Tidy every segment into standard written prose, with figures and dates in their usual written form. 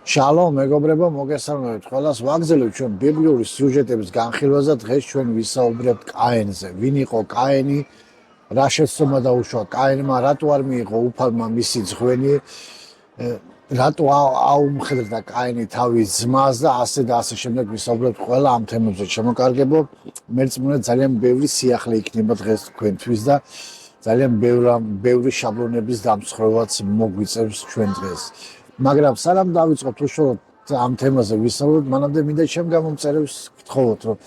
Shalom, მეგობრებო, მოგესალმებით ყველას. ვაგრძელებთ ჩვენ ბიბლიური სიუჟეტების განხილვას და დღეს ჩვენ ვისაუბრებთ კაენზე. ვინ იყო კაენი? რა შეცდომა დაუშვა კაენმა? რატო არ მიიღო უფალმა მისი ძღვენი? რატო აუმხედრდა კაენი თავის ძმას და ასე შემდეგ ვისაუბრებთ ყველა ამ თემებზე. შემოკარგებო, მერწმუნე ძალიან ბევრი სიახლე იქნება დღეს თქვენთვის და ძალიან ბევრი შაბლონების დამსხვრევაც მოგვიწევს ჩვენ დღეს. მაგრამ სანამ დავიწყოთ უშუალოდ ამ თემაზე ვისაუბროთ, მანამდე მინდა ჩემ გამომწერებს გთხოვოთ, რომ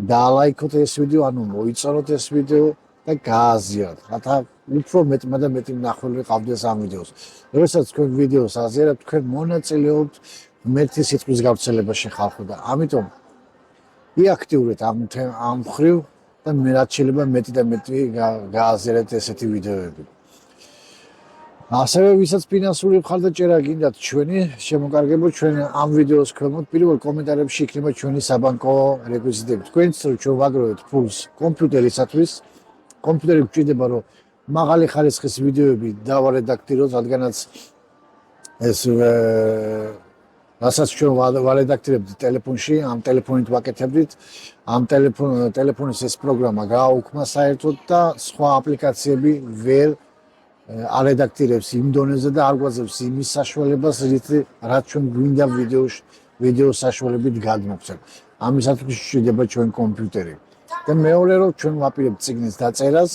დალაიქოთ ეს ვიდეო, ანუ მოიწონოთ ეს ვიდეო და გააზიაროთ. რათა უფრო მეტმა და მეტი მნახველები ყავდეს ამ ვიდეოს. როდესაც თქვენ ვიდეოს აზიარებთ, თქვენ მონაწილეობთ ღმერთის სიტყვის გავრცელებაში ხალხო და ამიტომ იაქტიურეთ ამ მხრივ და მე რაც შეიძლება მეტი და მეტი გააზიარეთ ესეთი ვიდეოები. ასევე ვისაც ფინანსური მხარდაჭერა გინდათ ჩვენი, შემოკარგებო, ჩვენ ამ ვიდეოს ქვემოთ პირველ კომენტარებში იქნება ჩვენი საბანკო რეკვიზიტები. თქვენც რომ ჩვენ ვაგროვებთ ფულს კომპიუტერისათვის, კომპიუტერი გვჭირდება, რომ მაღალი ხარისხის ვიდეოები დავარედაქტიროთ, რადგანაც ეს რასაც ჩვენ ვარედაქტირებთ ტელეფონში, ამ ტელეფონით ვაკეთებდით, ამ ტელეფონის ეს პროგრამა გააუქმა საერთოდ და სხვა აპლიკაციები ვერ არედაქტირებს იმ დონეზე და არ გვაძლევს იმის საშუალებას, რაც ჩვენ გვინდა ვიდეოს საშუალებით გადმოგცემ. ამისათვის გვჭირდება ჩვენ კომპიუტერი. და მეორე რომ ჩვენ ვაპირებთ წიგნის დაწერას,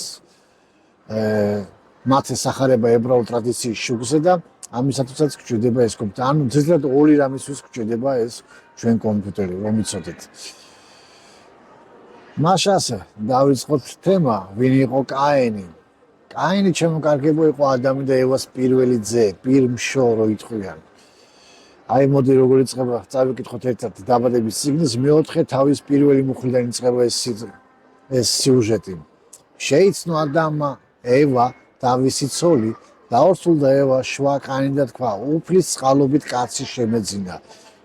მათ ესახარება ებრაულ ტრადიციის შუქზე და ამისათვისაც გვჭირდება ეს კომპიუტერი. ანუ ძირითადად ორი რამისთვის გვჭირდება ეს ჩვენ კომპიუტერი, რომ იცოდეთ. მაშასე დავიწყოთ თემა, ვინ იყო კაენი? კაენი შემოკარგებო იყო ადამი და ევას პირველი ძე, პირმშორო იტყვიან. აი მოდი როგორ იწყება, წავიკითხოთ ერთად დაბადების წიგნის მეოთხე თავის პირველი მუხლიდან იწყება ეს სიუჟეტი. შეიცნო ადამმა ევა თავისი ცოლი, დაორსულდა ევა შვა კაენი და თქვა, უფლის წყალობით კაცი შემეძინა.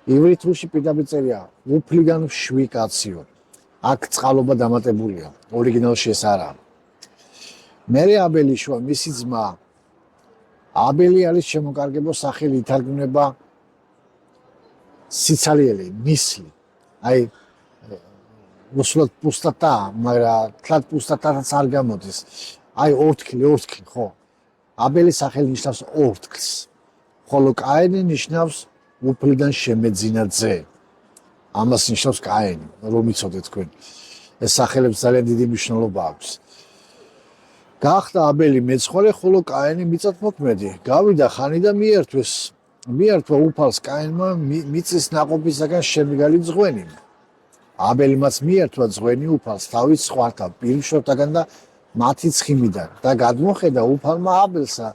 ივრით რუსში პირდაპირ წერია, უფლიდან შვი კაციო. აქ წყალობა დამატებულია, ორიგინალში ეს არაა. მერე აბელი შვა მისი ძმა. აბელი არის შემოკარგებო სახელი ითარგმნება სიცოცხლე, მისლი. აი უსულად პუსტატა, მაგრამ თლად პუსტატაც არ გამოდის. აი ორთქლი, ხო. აბელის სახელი ნიშნავს ორთქლს. ხოლო კაენი ნიშნავს უფლიდან შემეძინა ძე. ამას ნიშნავს კაენი, რომ იცოდეთ თქვენ. ეს სახელებს ძალიან დიდი მნიშვნელობა აქვს. გახდა აბელი მეცხოველე, ხოლო კაენი მიწათმოქმედი. გავიდა ხანი და მიერთვა უფალს კაენმა მიწის ნაყოფისაგან შემდგარი ძღვენი. აბელიმაც მიერთვა ძღვენი უფალს თავის ხვართა პირმშობთაგან და მათი ცხიმიდან და გადმოხედა უფალმა აბელსა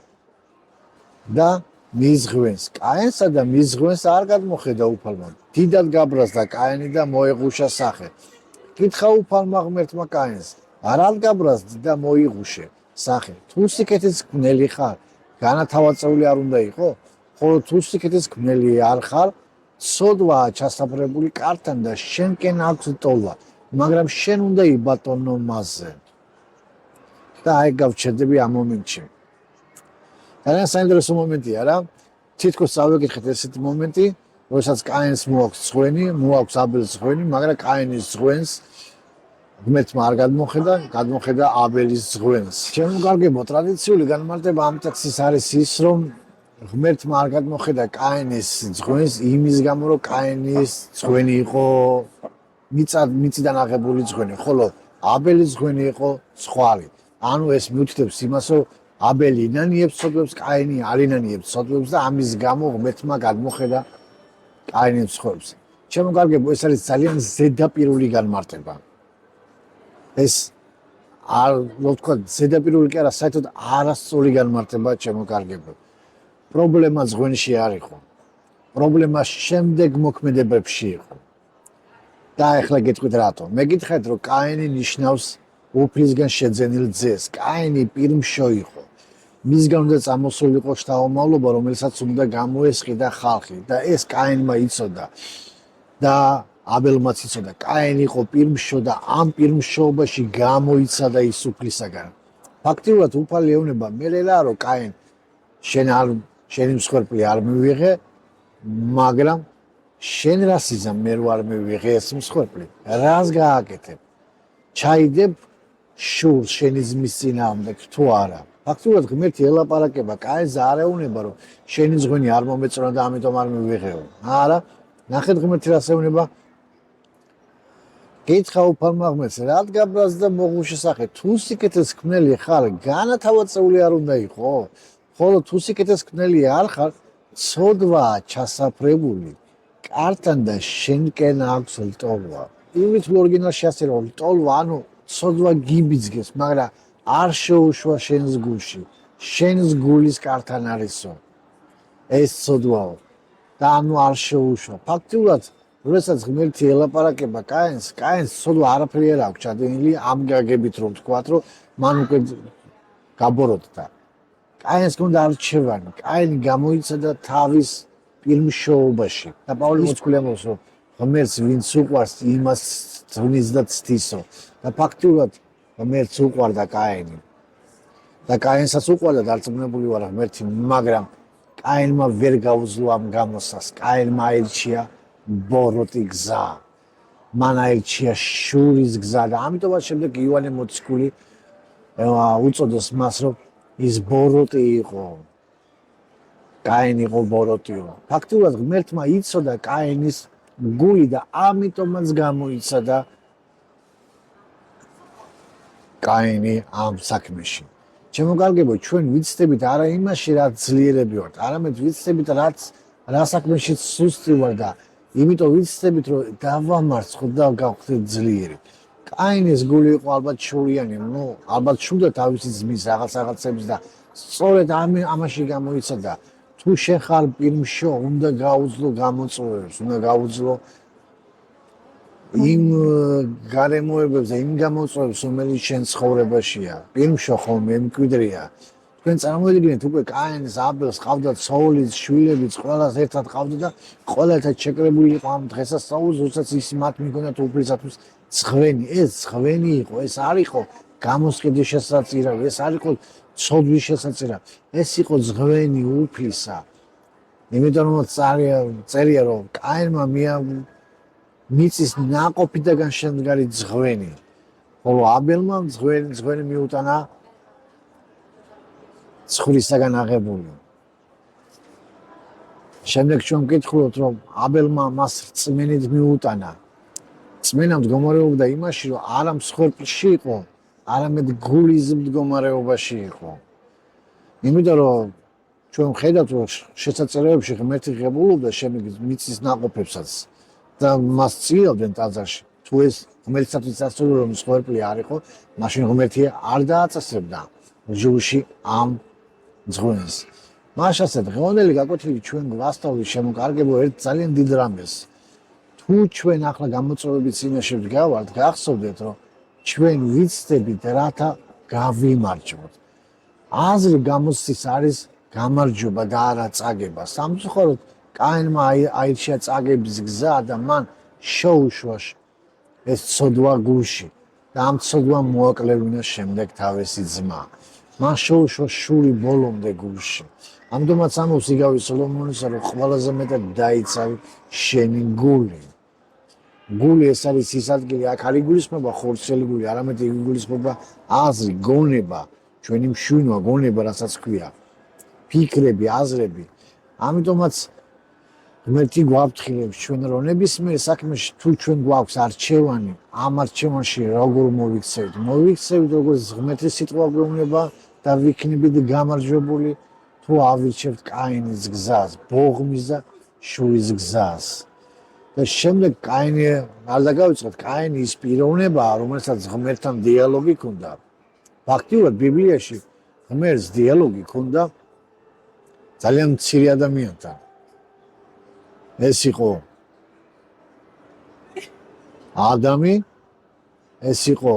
და მის ღვენს. კაენსა და მის ღვენს არ გადმოხედა უფალმა. დიდად გაბრაზდა კაენი და მოეღუშა სახე. კითხა უფალმა ღმერთმა კაენს, არ გაბრაზდი და მოიღუშე სახე. თუ სიკეთის გმნელი ხარ, განათავაწეული არ უნდა იყო? ხოლო თუ სიკეთის გმნელი არ ხარ, ცოდვაა ჩასაფრებული კართან და შენკენ აქვს ტოლა, მაგრამ შენ უნდა იბატონო მასზე. და აი გავჩერდები ამ მომენტში. ძალიან საინტერესო მომენტია რა. თითქოს წავეკითხეთ ესეთი მომენტი, როდესაც კაენს მოაქვს ძღვენი, მოაქვს აბელს ძღვენი, მაგრამ კაენის ძღვენს ღმერთმა არ გადმოხედა აბელის ძღვენს. შემოკარგებო, ტრადიციული განმარტება ამ ტექსტის არის ის, რომ ღმერთმა არ გადმოხედა კაენის ძღვენს იმის გამო, რომ კაენის ძღვენი იყო მიწიდან აღებული ძღვენი, ხოლო აბელის ძღვენი იყო სხვარი. ანუ ეს მიუთითებს იმას, რომ აბელი ინანიებს ცოდვებს, კაენი არ ინანიებს ცოდვებს და ამის გამო ღმერთმა გადმოხედა კაენის ცხოვრებას. შემოკარგებო, ეს არის ძალიან ზედაპირული განმარტება. ეს არ ვთქვა ზედაპირული კი არა, საერთოდ არასწორი განმარტება შემოკარგებო. პრობლემა ძღვენში არ იყო. პრობლემა შემდეგ მოქმედებებში იყო. და ახლა გეტყვით რატო. მეკითხეთ, რომ კაენი ნიშნავს უფლისგან შეძენილ ძეს. კაენი პირმშო იყო. მისგან უნდა წამოსულიყო შთამომავლობა, რომელსაც უნდა გამოესყიდა ხალხი და ეს კაენმა იცოდა და აბელმაც იცოდა. კაენი იყო პირმშო და ამ პირმშოობაში გამოიცადა ის უფლისაგან. ფაქტიურად უფალი ეუბნება, მე რა რომ კაენ შენი მსხვერპლი არ მივიღე, მაგრამ შენ რას იზამ მე ვარ მივიღე ეს მსხვერპლი რას გააკეთებ ჩაიდებ შურს შენი ძმის წინააღმდეგ თუ არა ფაქტობრივად ღმერთი ელაპარაკება კაინს არ ეუბნება რომ შენი ზღვენი არ მომეწონა და ამიტომ არ მივიღეო არა ნახეთ ღმერთი რას ეუბნება გითხრა უფალმა ღმერთს რადგან ბრაზდა მოღუშესახე თუ სიკეთეს ქმნელი ხარ განათავაწეული არ უნდა იყო ხოლო თუ სიკეთეს ქმნელი არ ხარ ცოდვა ჩასაფრებული კართან და შენკენ აქვს ლტოლვა იმით ორიგინალში ასე რომ ლტოლვა ანუ ცოდვა გიბიძგეს მაგრამ არ შეუშვა შენს გულში შენს გულის კართან არისო ეს ცოდვაო და ანუ არ შეუშვა ფაქტიურად როდესაც ღმერთი ელაპარაკება კაინს ცოდვა არაფერი არ აქვს ჩადენილი ამ გაგებით რომ თქვათ რომ მან უკვე გაბოროტდა კაინს გონდა არჩევანი კაინი გამოიცადა თავის პირმშოობაში და პავლე მოციქული ამბობს რომ ღმერთს ვინც უყვარს იმას ძვნის და ცდისო და ფაქტიურად ღმერთს უყვარდა კაინი და კაინსაც უყვარდა დარწმუნებული ვარ ღმერთი მაგრამ კაინმა ვერ გაუძლო ამ გამოსას კაინმა აირჩია ბოროტი გზა მან აირჩია შურის გზა და ამიტომაც შემდეგ იოანე მოციქული უწოდოს მას რომ ის ბოროტი იყო კაინი იყო ბოროტიო ფაქტიურად ღმერთმა იცოდა კაინის გული და ამიტომაც გამოიცადა კაინი ამ საქმეში ჩემო კარგებო ჩვენ ვიცდებით არა იმაში რაც ძლიერები ვართ არამედ ვიცდებით რა საქმეში სუსტი ვარ და იმიტომ ვიცდებით რომ დავამარცხოთ და გავხდეთ ძლიერი კაინის გული იყო ალბათ შურიანი ალბათ შურდა თავისი ძმის რაღაცების და სწორედ ამაში გამოიცადა თუ შენ ხარ პირმშო უნდა გაუძლო გამოწვევებს უნდა გაუძლო იმ გარემოებებს და იმ გამოწვევებს რომელიც შენ ცხოვრებაშია პირმშო ხოლმე მკვიდრია თქვენ წარმოიდგინეთ უკვე კაინს აბელს ყავდათ საულის შვილებიც ყველას ერთად ყავდა და ყველა ერთად შეკრებული იყო ამ დღესასწაულს როდესაც ის მათ მიგონათ უფლისათვის ძღვენი ეს ძღვენი იყო ეს არ იყო გამოსყიდის შესაძირავი ეს არ იყო ცოდვის შესაძირავი ეს იყო ძღვენი უფლისა იმიტომ რომ წერია რომ კაინმა მიწის ნაყოფიდაგან შემდგარი ძღვენი ხოლო აბელმა ძღვენი მიუტანა ცხრისაგან აღებული შემდეგ ჩვენ ვკითხულობთ რომ აბელმა მას რწმენით მიუტანა რწმენა მდგომარეობდა იმაში რომ არა მსხვერპლში იყო არამედ გულის მდგომარეობაში იყო იმიტომ რომ ჩვენ ვხედავთ რომ შესაძლებლობებში ღმერთი ღებულობდა შემდეგ მიწის ნაყოფებსაც და მას წირავდნენ ტაძარში თუ ეს ღმერთისათვის ასწორე რომ მსხვერპლი არ იყო მაშინ ღმერთი არ დააწესებდა ჯულში ამ ძღვენს მაშასე დღევანდელი გაკვეთილი ჩვენ გვასწავლის შემოკარგებო ერთ ძალიან დიდ რამეს თუ ჩვენ ახლა გამოწვევების წინაშე ვდგავართ გახსოვდეთ რომ ჩვენ ვიცდებით რათა გავიმარჯვოთ აზრი გამოსცის არის გამარჯვება და არა წაგება სამწუხაროდ კაინმა აირჩია წაგების გზა და მან შეუშვა ეს ცოდვა გულში და ამ ცოდვამ მოაკლევინა შემდეგ თავისი ძმა მან შეუშვა შური ბოლომდე გულში ამდომაც ამბობს იგავი სოლომონისა რომ ყველაზე მეტად დაიცავი შენი გული გული ეს არის ის ადგილი აქ არ იგულისხმება ხორცელი გული არამედ იგულისხმება აზრი გონება ჩვენი მშვენივრა გონება რასაც ქვია ფიქრები აზრები ამიტომაც ღმერთი გვაფრთხილებს ჩვენ რომ ნებისმიერ საქმეში თუ ჩვენ გვაქვს არჩევანი ამ არჩევანში როგორ მოვიქცევით როგორც ღმერთის სიტყვა გვეუბნება და ვიქნებით გამარჯვებული თუ ავირჩევთ კაინის გზას ბოღმის და შურის გზას და შემდეგ კაინი არ დაგავიწყოთ კაინი ის პიროვნებაა რომელსაც ღმერთთან დიალოგი ჰქონდა ფაქტიურად ბიბლიაში ღმერთს დიალოგი ჰქონდა ძალიან მცირე ადამიანთან ეს იყო ადამი ეს იყო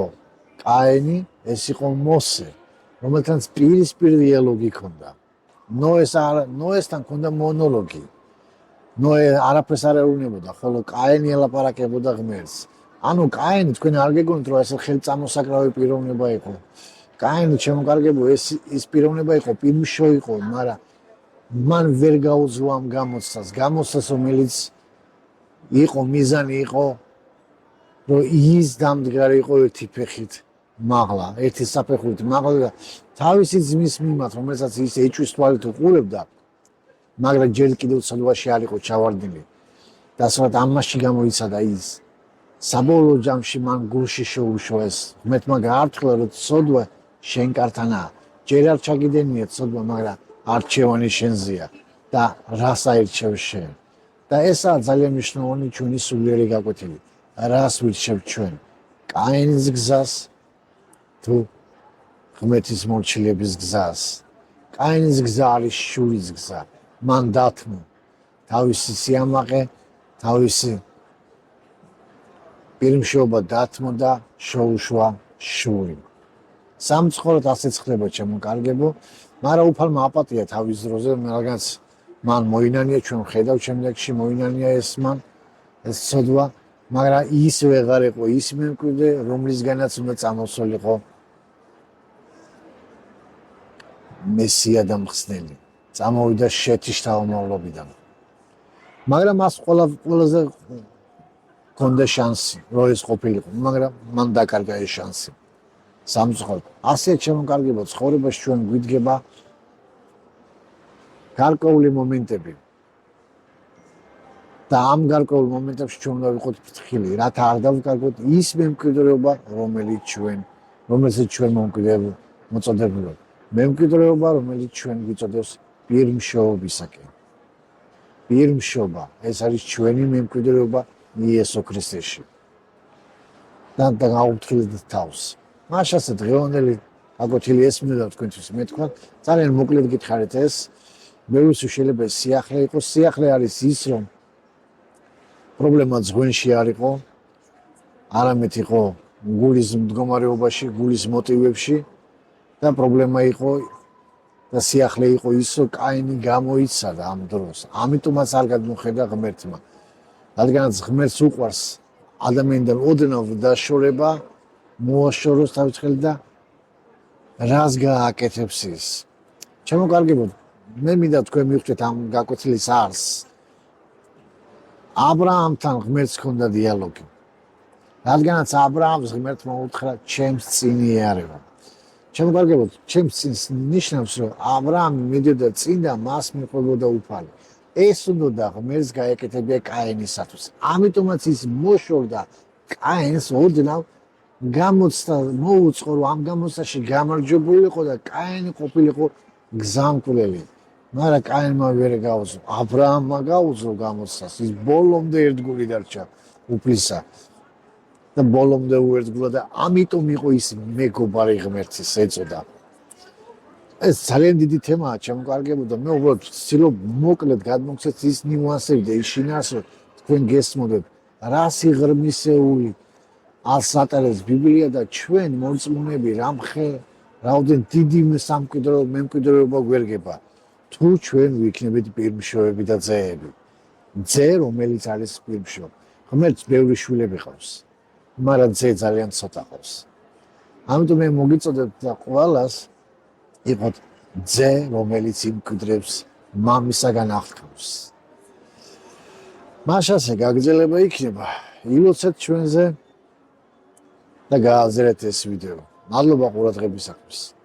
კაინი ეს იყო მოსე რომელთანაც პირისპირ დიალოგი ჰქონდა ნოესთან ჰქონდა მონოლოგი ნოე არაფერს არ ეუბნებოდა ხოლო კაინი ელაპარაკებოდა ღმერთს ანუ კაინი თქვენ არ გეგონით რომ ეს ხელწამოსაკრავი პიროვნება იყო კაინი ჩემო კარგებო ეს პიროვნება იყო პირმშო იყო მაგრამ მან ვერ გაუძლო ამ გამოცდას, რომელიც იყო მიზანი იყო, რომ ის დამდგარი იყო ერთი ფეხით მაღლა, ერთი საფეხურით მაღლა და თავისი ძმის მიმართ, რომელსაც ის ეჭვის თვალით უყურებდა, მაგრამ ჯერ კიდევ ცოდვაში არ იყო ჩავარდნილი. და სწორედ ამაში გამოიცადა ის. საბოლოო ჯამში მან გულში შეუშვა ეს ღმერთმა გაართქლა, რომ ცოდვა შენ კართანაა. ჯერ არ ჩაგიდენია ცოდვა, მაგრამ არჩევანი შენზეა და რას აირჩევ შენ. და ესაა ძალიან მნიშვნელოვანი ჩვენი სულიერი გაკვეთილი. რას ვირჩევთ ჩვენ? კაინის გზას თუ ღმერთის მორჩილების გზას? კაინის გზა არის შურის გზა. მან დათმო თავისი სიამაყე, თავისი პირმშობა დათმო და შეუშვა შური. სამწუხაროდ ასეც ხდება ჩემო კარგებო, მაგრამ უფალმა აპატია თავის დროზე, რადგანაც მან მოინანია, ჩვენ ხედავთ შემდეგში მოინანია ეს მან ეს ცოდვა, მაგრამ ის ვეღარ იყო ის მემკვიდრე, რომლისგანაც უნდა წამოსულიყო მესია და მხსნელი. წამოვიდა შეთის შთამომავლობიდან. მაგრამ მას ყველაზე ჰქონდა შანსი, რომ ეს ყოფილიყო, მაგრამ მან დაკარგა ეს შანსი. სამწუხაროდ. ასე ჩემო კარგებო, ცხოვრებაში ჩვენ გვიდგება გარკვეული მომენტები. და ამ გარკვეულ მომენტებში ჩვენ უნდა ვიყოთ ფრთხილი, რათა არ დავკარგოთ ის მემკვიდრეობა, რომელიც ჩვენ მოწოდებულ. მემკვიდრეობა, რომელიც ჩვენ გვიწოდებს პირმშობისაკენ. პირმშობა, ეს არის ჩვენი მემკვიდრეობა იესო ქრისტეში. და გავუფრთხილდით თავს. მაშასე დღევანდელი გაკვეთილი ეს მინდა თქვენთვის მეთქვა, ძალიან მოკლედ გითხარით ეს. მე ვისო შეიძლება სიახლე იყოს, სიახლე არის ის, რომ პრობლემა ზღვენში არ იყო, არამედ იყო გულის მდგომარეობაში, გულის მოტივებში და პრობლემა იყო და სიახლე იყო ის, რომ კაინი გამოიცადა ამ დროს. ამიტომაც არ გადმოხედა ღმერთმა. რადგანაც ღმერთს უყვარს ადამიანიდან ოდნავ დაშორება, მოაშოროს თავის ხელით და რას გააკეთებს ის. ჩემო კარგებო, მე მინდა თქვენ მივხვდეთ ამ გაკვეთილის არსს. აბრაამთან ღმერთს ჰქონდა დიალოგი. რადგანაც აბრაამს ღმერთმა უთხრა ჩემს წინ იარევა. ჩემო კარგებო, ჩემს წინს ნიშნავს, რომ აბრაამი მიდიოდა წინ და მას მიყვებოდა უფალი. ეს უნდა ღმერთს გაეკეთებია კაინისათვის. ამიტომაც ის მოშორდა კაინს ოდნავ გამოცდა მოუწყო, რომ ამ გამოცდაში გამარჯვებულიყო და კაინი ყოფილიყო გზამკვლელი. მაგრამ კაინმა ვერ გაუძლო, აბრაამმა გაუძლო გამოცდას, ის ბოლომდე ერთგული დარჩა უფლისა და ბოლომდე უერთგულა და ამიტომ იყო ის მეგობარი ღმერთის ეწოდა. ეს ძალიან დიდი თემაა, ჩემო კარგებო და მე უბრალოდ ვცდილობ მოკლედ გადმოგცეთ ის ნიუანსები და ის შინაარსი, რომ თქვენ გესმოდეთ, რა სიღრმისეული ალს ატარებს ბიბლია და ჩვენ მოწმუნეები რაოდენ დიდი მემკვიდრეობა გვერგება. თუ ჩვენ ვიქნებით პირმშობები და ძეები. ძე, რომელიც არის პირმშობ. ღმერთს ბევრი შვილები ყავს, მაგრამ ძე ძალიან ცოტა ყავს. ამიტომ მე მოგიწოდებ და ყველას იყოთ ძე, რომელიც იმკვიდრებს მამისაგან აღთქმს. მაშასე გაგრძელება იქნება. ილოცეთ ჩვენზე და გააზრეთ ეს ვიდეო. მადლობა ყურადღებისათვის.